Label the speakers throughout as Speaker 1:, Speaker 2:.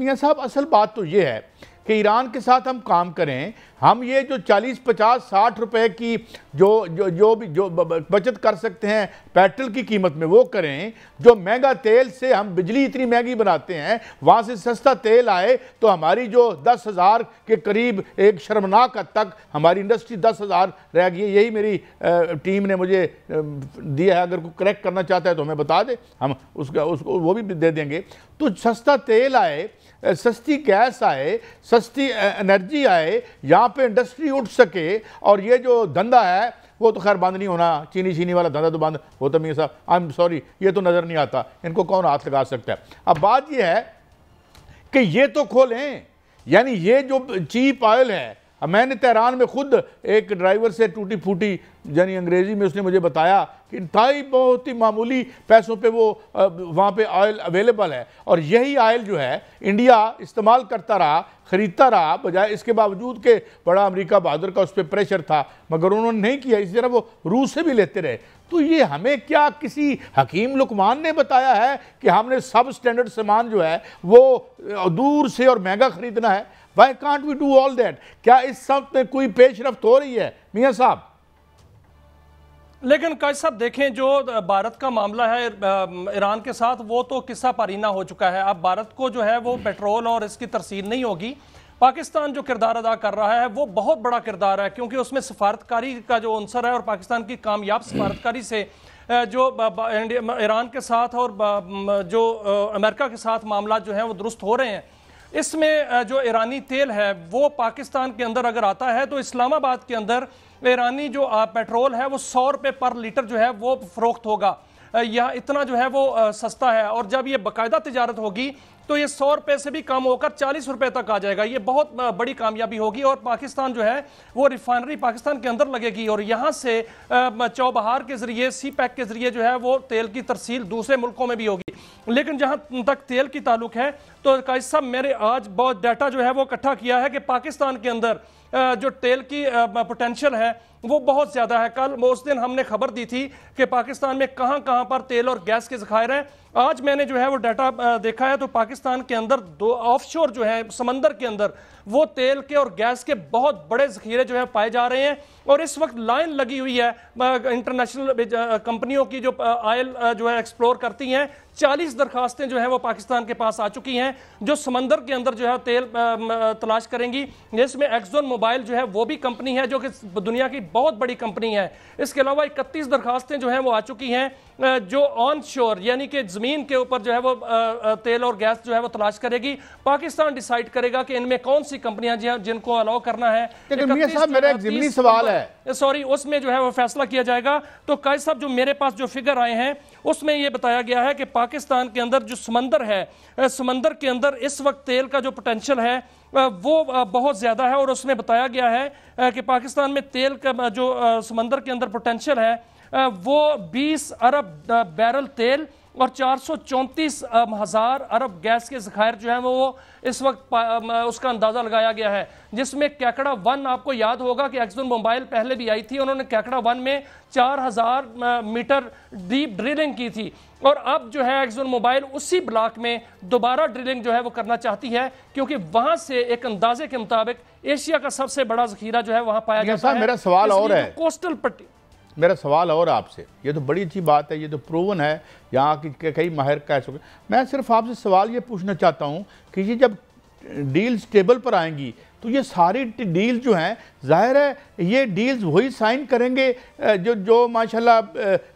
Speaker 1: मियां साहब, असल बात तो ये है कि ईरान के साथ हम काम करें, हम ये जो 40, 50, 60 रुपए की जो बचत कर सकते हैं पेट्रोल की कीमत में वो करें। जो महंगा तेल से हम बिजली इतनी महंगी बनाते हैं, वहाँ से सस्ता तेल आए तो हमारी जो 10,000 के करीब एक शर्मनाक हद तक हमारी इंडस्ट्री 10,000 रह गई है। यही मेरी टीम ने मुझे दिया है, अगर कोई करेक्ट करना चाहता है तो हमें बता दे, हम उसको वो भी दे देंगे। तो सस्ता तेल आए, सस्ती गैस आए, सस्ती एनर्जी आए, यहाँ पे इंडस्ट्री उठ सके। और ये जो धंधा है वो तो खैर बंद नहीं होना, चीनी वाला धंधा तो बंद होता मियां साहब, आई एम सॉरी, ये तो नज़र नहीं आता, इनको कौन हाथ लगा सकता है। अब बात ये है कि ये तो खोलें, यानी ये जो चीप ऑयल है, मैंने तेहरान में खुद एक ड्राइवर से टूटी फूटी यानी अंग्रेज़ी में उसने मुझे बताया कि इंतहाई बहुत ही मामूली पैसों पे वो वहाँ पे ऑयल अवेलेबल है। और यही ऑयल जो है इंडिया इस्तेमाल करता रहा, ख़रीदता रहा, बजाय इसके बावजूद के बड़ा अमेरिका बहादुर का उस पर प्रेशर था, मगर उन्होंने नहीं किया। इसी तरह वो रूस से भी लेते रहे। तो ये हमें क्या किसी हकीम लुकमान ने बताया है कि हमने सब स्टैंडर्ड सामान जो है वो दूर से और महंगा ख़रीदना है? Why can't we do all that? क्या इस सब में कोई पेशरफ्त हो रही है मियां साहब?
Speaker 2: लेकिन काजी साहब देखें, जो भारत का मामला है ईरान के साथ, वो तो किस्सा पारीना हो चुका है। अब भारत को जो है वो पेट्रोल और इसकी तरसील नहीं होगी। पाकिस्तान जो किरदार अदा कर रहा है वो बहुत बड़ा किरदार है, क्योंकि उसमें सफारतकारी का जो अंसर है और पाकिस्तान की कामयाब सफारतकारी से जो ईरान के साथ और जो अमेरिका के साथ मामला जो है वो दुरुस्त हो रहे हैं। इसमें जो ईरानी तेल है वो पाकिस्तान के अंदर अगर आता है तो इस्लामाबाद के अंदर ईरानी जो पेट्रोल है वो 100 रुपये पर लीटर जो है वो फरोख्त होगा। यह इतना जो है वो सस्ता है। और जब ये बाकायदा तिजारत होगी तो ये 100 रुपये से भी कम होकर 40 रुपये तक आ जाएगा। ये बहुत बड़ी कामयाबी होगी। और पाकिस्तान जो है वो रिफाइनरी पाकिस्तान के अंदर लगेगी और यहाँ से चौबहार के जरिए, सी पैक के जरिए जो है वो तेल की तरसील दूसरे मुल्कों में भी होगी। लेकिन जहाँ तक तेल की ताल्लुक है तो काजी साहब, मैंने आज बहुत डाटा जो है वो इकट्ठा किया है कि पाकिस्तान के अंदर जो तेल की पोटेंशियल है वो बहुत ज़्यादा है। कल उस दिन हमने खबर दी थी कि पाकिस्तान में कहाँ कहाँ पर तेल और गैस के ज़खायर हैं। आज मैंने जो है वो डाटा देखा है तो पाकिस्तान के अंदर 2 ऑफशोर जो है समंदर के अंदर वो तेल के और गैस के बहुत बड़े ज़खीरे जो है पाए जा रहे हैं। और इस वक्त लाइन लगी हुई है इंटरनेशनल कंपनियों की जो ऑयल जो है एक्सप्लोर करती हैं। 40 दरखास्तें जो है वो पाकिस्तान के पास आ चुकी हैं जो समंदर के अंदर जो है तेल तलाश करेंगी। जिसमें एक्सॉन मोबाइल जो है वो भी कंपनी है जो कि दुनिया की बहुत बड़ी कंपनी है। इसके अलावा 31 दरखास्तें जो हैं वो आ चुकी हैं जो ऑन शोर यानी कि ज़मीन के ऊपर जो है वो तेल और गैस जो है वो तलाश करेगी। पाकिस्तान डिसाइड करेगा कि इनमें कौन सी कंपनियां जिनको अलाउ करना है।
Speaker 1: मियां साहब, मेरा एक ज़मीनी सवाल है,
Speaker 2: सॉरी, उसमें जो है वो फैसला किया जाएगा। तो काजी साहब, जो मेरे पास जो फिगर आए हैं उसमें यह बताया गया है कि पाकिस्तान के अंदर जो समंदर है, समंदर के अंदर इस वक्त तेल का जो पोटेंशियल है वो बहुत ज़्यादा है। और उसमें बताया गया है कि पाकिस्तान में तेल का जो समंदर के अंदर पोटेंशियल है वो 20 अरब बैरल तेल और 434,000 अरब गैस के ज़खायर जो हैं वो इस वक्त उसका अंदाज़ा लगाया गया है। जिसमें कैकड़ा 1, आपको याद होगा कि एक्सॉन मोबाइल पहले भी आई थी, उन्होंने कैकड़ा 1 में 4000 मीटर डीप ड्रिलिंग की थी। और अब जो है एक्सॉन मोबाइल उसी ब्लॉक में दोबारा ड्रिलिंग जो है वो करना चाहती है, क्योंकि वहां से एक अंदाजे के मुताबिक एशिया का सबसे बड़ा ज़खीरा जो है वहां पाया जाता है।
Speaker 1: मेरा सवाल और है,
Speaker 2: कोस्टल पट्टी,
Speaker 1: मेरा सवाल और आपसे, ये तो बड़ी अच्छी बात है, ये तो प्रूवन है, यहाँ की कई माहिर कह चुके। मैं सिर्फ आपसे सवाल ये पूछना चाहता हूँ कि ये जब डील्स टेबल पर आएंगी तो ये सारी डील जो हैं, जाहिर है ये डील्स वही साइन करेंगे जो माशाल्लाह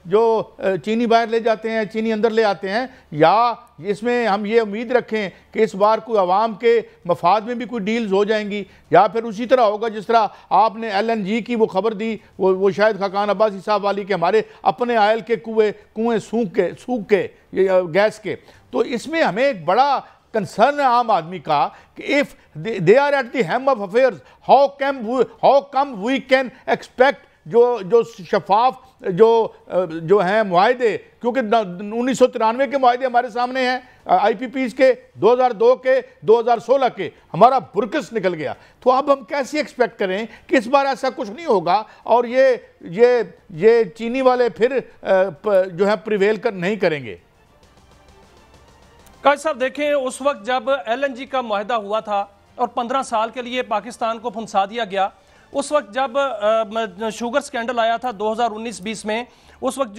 Speaker 1: जो चीनी बाहर ले जाते हैं, चीनी अंदर ले आते हैं, या इसमें हम ये उम्मीद रखें कि इस बार कोई अवाम के मफाद में भी कोई डील्स हो जाएंगी, या फिर उसी तरह होगा जिस तरह आपने LNG की वो खबर दी, वो शायद खाकान अब्बासी साहब वाली के हमारे अपने आयल के कुएँ सूख के गैस के। तो इसमें हमें एक बड़ा कंसर्न है आम आदमी का कि if they are at the helm of affairs, how come we can expect जो शफाफ जो हैं मुआहदे, क्योंकि 1993 के मुआहदे हमारे सामने हैं, IPPs के 2002 के 2016 के, हमारा बुरकस निकल गया। तो अब हम कैसे एक्सपेक्ट करें कि इस बार ऐसा कुछ नहीं होगा और ये चीनी वाले फिर जो है प्रिवेल नहीं करेंगे?
Speaker 2: काजी साहब देखें, उस वक्त जब LNG का मुआहदा हुआ था और 15 साल के लिए पाकिस्तान को फंसा दिया गया, उस वक्त जब शुगर स्कैंडल आया था 2019-20 में, उस वक्त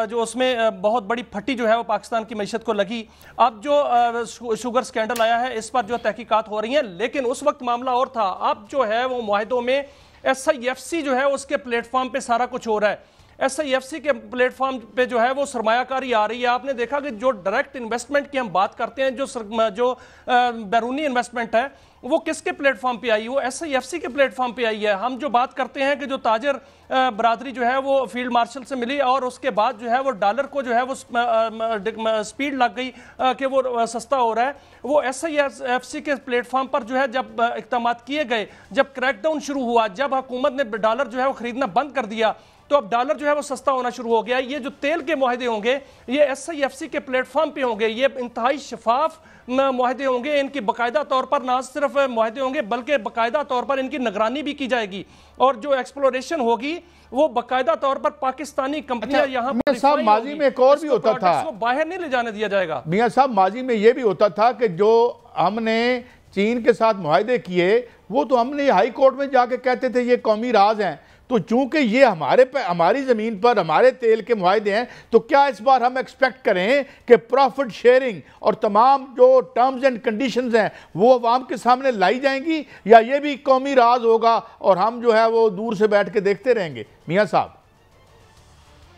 Speaker 2: जो उसमें बहुत बड़ी फटी जो है वो पाकिस्तान की मईशत को लगी। अब जो शुगर स्कैंडल आया है इस पर जो तहकीकात हो रही हैं, लेकिन उस वक्त मामला और था। अब जो है वो मुआहदों में SIFC जो है उसके प्लेटफॉर्म पे सारा कुछ हो रहा है। SIFC के प्लेटफॉर्म पे जो है वो सरमायाकारी आ रही है। आपने देखा कि जो डायरेक्ट इन्वेस्टमेंट की हम बात करते हैं, जो बैरूनी इन्वेस्टमेंट है वो किसके प्लेटफॉर्म पे आई? वो SIFC के प्लेटफॉर्म पे आई है। हम जो बात करते हैं कि जो ताजर बरादरी जो है वो फील्ड मार्शल से मिली और उसके बाद जो है वो डॉलर को जो है वो स्पीड लग गई कि वो सस्ता हो रहा है, वो SIFC के प्लेटफॉर्म पर जो है जब इक़दाम किए गए, जब क्रैकडाउन शुरू हुआ, जब हुकूमत ने डॉलर जो है वो खरीदना बंद कर दिया, तो अब डॉलर जो है वो सस्ता होना शुरू हो गया। ये जो तेल के मुआहदे होंगे ये SIFC के प्लेटफॉर्म पे होंगे, ये इंतहाई शफाफ मुआहदे होंगे। इनकी बाकायदा तौर पर ना सिर्फ मुआहदे होंगे बल्कि बाकायदा तौर पर इनकी निगरानी भी की जाएगी, और जो एक्सप्लोरेशन होगी वो बाकायदा तौर पर पाकिस्तानी कंपनियां यहाँ पर
Speaker 1: साहब माजी में एक और भी होता था,
Speaker 2: बाहर नहीं ले जाने दिया जाएगा।
Speaker 1: मियां साहब माजी में ये भी होता था कि जो हमने चीन के साथ मुआहदे किए वो तो हमने हाई कोर्ट में जाके कहते थे ये कौमी राज हैं। तो चूंकि ये हमारी ज़मीन पर हमारे तेल के मुआहदे हैं, तो क्या इस बार हम एक्सपेक्ट करें कि प्रॉफिट शेयरिंग और तमाम जो टर्म्स एंड कंडीशंस हैं वो अवाम के सामने लाई जाएंगी, या ये भी कौमी राज होगा और हम जो है वो दूर से बैठ के देखते रहेंगे? मियाँ साहब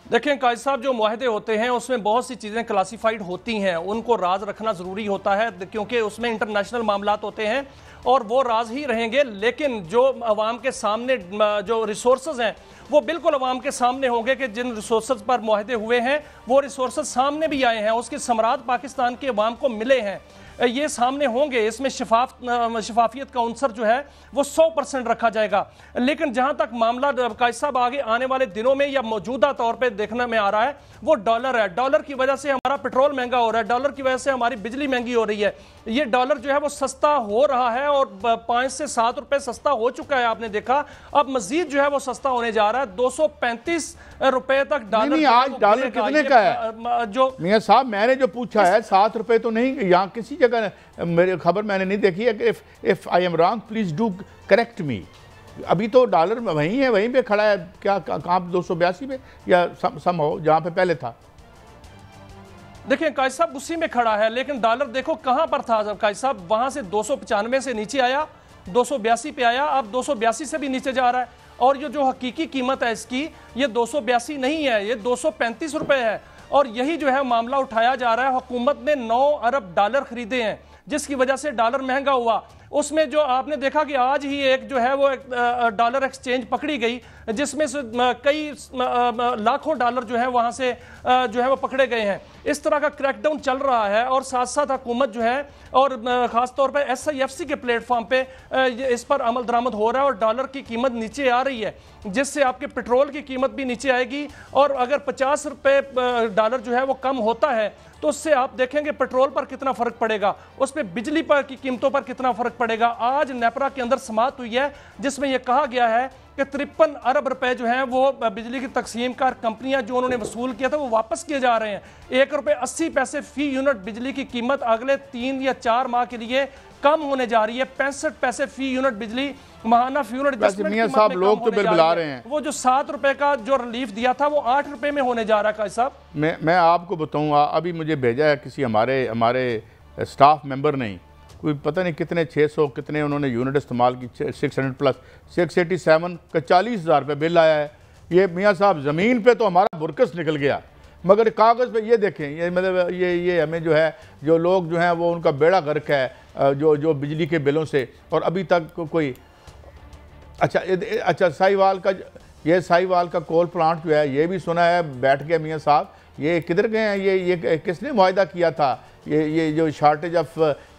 Speaker 2: देखें काजी साहब, जो मुआहदे होते हैं उसमें बहुत सी चीज़ें क्लासिफाइड होती हैं, उनको राज रखना ज़रूरी होता है क्योंकि उसमें इंटरनेशनल मामलात होते हैं और वो राज ही रहेंगे। लेकिन जो अवाम के सामने जो रिसोर्सेज हैं वो बिल्कुल अवाम के सामने होंगे कि जिन रिसोर्सेज पर मुआहदे हुए हैं वो रिसोर्सेज सामने भी आए हैं, उसके समरात पाकिस्तान के अवाम को मिले हैं, ये सामने होंगे। इसमें शफाफियत का अंसर जो है वो 100% रखा जाएगा। लेकिन जहां तक मामला काजी साहब आगे आने वाले दिनों में या मौजूदा तौर पे देखने में आ रहा है वो डॉलर है। डॉलर की वजह से हमारा पेट्रोल महंगा हो रहा है, डॉलर की वजह से हमारी बिजली महंगी हो रही है। ये डॉलर जो है वो सस्ता हो रहा है और 5 से 7 रुपए सस्ता हो चुका है, आपने देखा। अब मजीद जो है वो सस्ता होने जा रहा है, 235 रुपए तक डॉलर।
Speaker 1: आज डॉलर कितने का है जो मियां साहब? मैंने जो पूछा है 7 रुपए तो नहीं, यहाँ किसी जगह मेरी खबर मैंने नहीं देखी है। If I am wrong please do correct मी। अभी तो डॉलर वहीं है, वहीं पे खड़ा है क्या? कहाँ 282 पे या सम हो जहाँ पे पहले था?
Speaker 2: देखिए काजी साहब उसी में खड़ा है, लेकिन डॉलर देखो कहां पर था काजी साहब, वहां से 295 से नीचे आया, 282 पे आया, अब 282 से भी नीचे जा रहा है। और ये जो हकीकी कीमत है इसकी ये 282 नहीं है, ये 235 रुपए है। और यही जो है मामला उठाया जा रहा है। हुकूमत ने 9 अरब डॉलर खरीदे हैं जिसकी वजह से डॉलर महंगा हुआ। उसमें जो आपने देखा कि आज ही एक जो है वो एक डॉलर एक्सचेंज पकड़ी गई जिसमें से कई लाखों डॉलर जो है वहां से जो है वो पकड़े गए हैं। इस तरह का क्रैकडाउन चल रहा है और साथ साथ हुकूमत जो है और खास तौर पर SIFC के प्लेटफॉर्म पे इस पर अमल दरामद हो रहा है और डॉलर की कीमत नीचे आ रही है, जिससे आपके पेट्रोल की कीमत भी नीचे आएगी। और अगर 50 रुपए डॉलर जो है वो कम होता है तो उससे आप देखेंगे पेट्रोल पर कितना फर्क पड़ेगा, उस पर बिजली पर की कीमतों पर कितना फर्क पड़ेगा। आज नेपरा के अंदर समाअत हुई है जिसमें यह कहा गया है कि 53 अरब रुपए जो हैं वो बिजली की तकसीम कार कंपनियां जो उन्होंने वसूल किया था वो वापस किए जा रहे हैं। 1 रुपये 80 पैसे फी यूनिट बिजली की कीमत अगले 3 या 4 माह के लिए कम होने जा रही है। 65 पैसे फी यूनिट बिजली महाना फ्यूल एडजस्टमेंट
Speaker 1: साहब लोग तो बिल बुला रहे हैं।
Speaker 2: वो जो 7 रुपए का जो रिलीफ दिया था वो 8 रुपए में होने जा रहा है। काजी साहब
Speaker 1: मैं आपको बताऊंगा, अभी मुझे भेजा है किसी हमारे स्टाफ मेंबर ने, कोई पता नहीं कितने 600 कितने उन्होंने यूनिट इस्तेमाल की, 600 प्लस 687 का 40,000 रुपये बिल आया है। ये मियाँ साहब ज़मीन पे तो हमारा बुरकस निकल गया, मगर कागज़ पे ये देखें, ये मतलब ये हमें जो है जो लोग जो हैं वो उनका बेड़ा गर्क है जो बिजली के बिलों से। और अभी तक कोई अच्छा साहिवाल का साहिवाल का कोल प्लांट जो है ये भी सुना है बैठ गया मियाँ साहब, ये किधर गए हैं? ये किसने मुआहदा किया था? ये जो शॉर्टेज ऑफ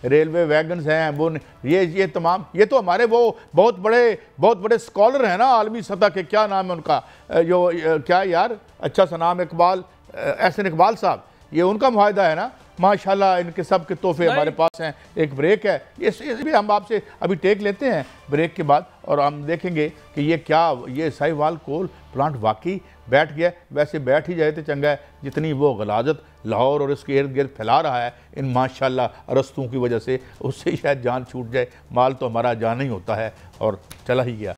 Speaker 1: रेलवे वैगन्स हैं वो ये तमाम, ये तो हमारे वो बहुत बड़े स्कॉलर हैं ना आलमी सतह के, क्या नाम है उनका, जो क्या यार अच्छा सा नाम, एहसन इकबाल साहब, ये उनका मुआहदा है ना। माशाल्लाह इनके सब के तोहफे हमारे पास हैं। एक ब्रेक है, इसलिए हम आपसे अभी टेक लेते हैं ब्रेक के बाद, और हम देखेंगे कि ये साहिवाल कोल प्लांट वाकई बैठ गया। वैसे बैठ ही जाए तो चंगा है, जितनी वो गलाजत लाहौर और इसके इर्द गिर्द फैला रहा है इन माशाल्लाह रस्तों की वजह से, उससे शायद जान छूट जाए। माल तो हमारा जान ही होता है और चला ही गया।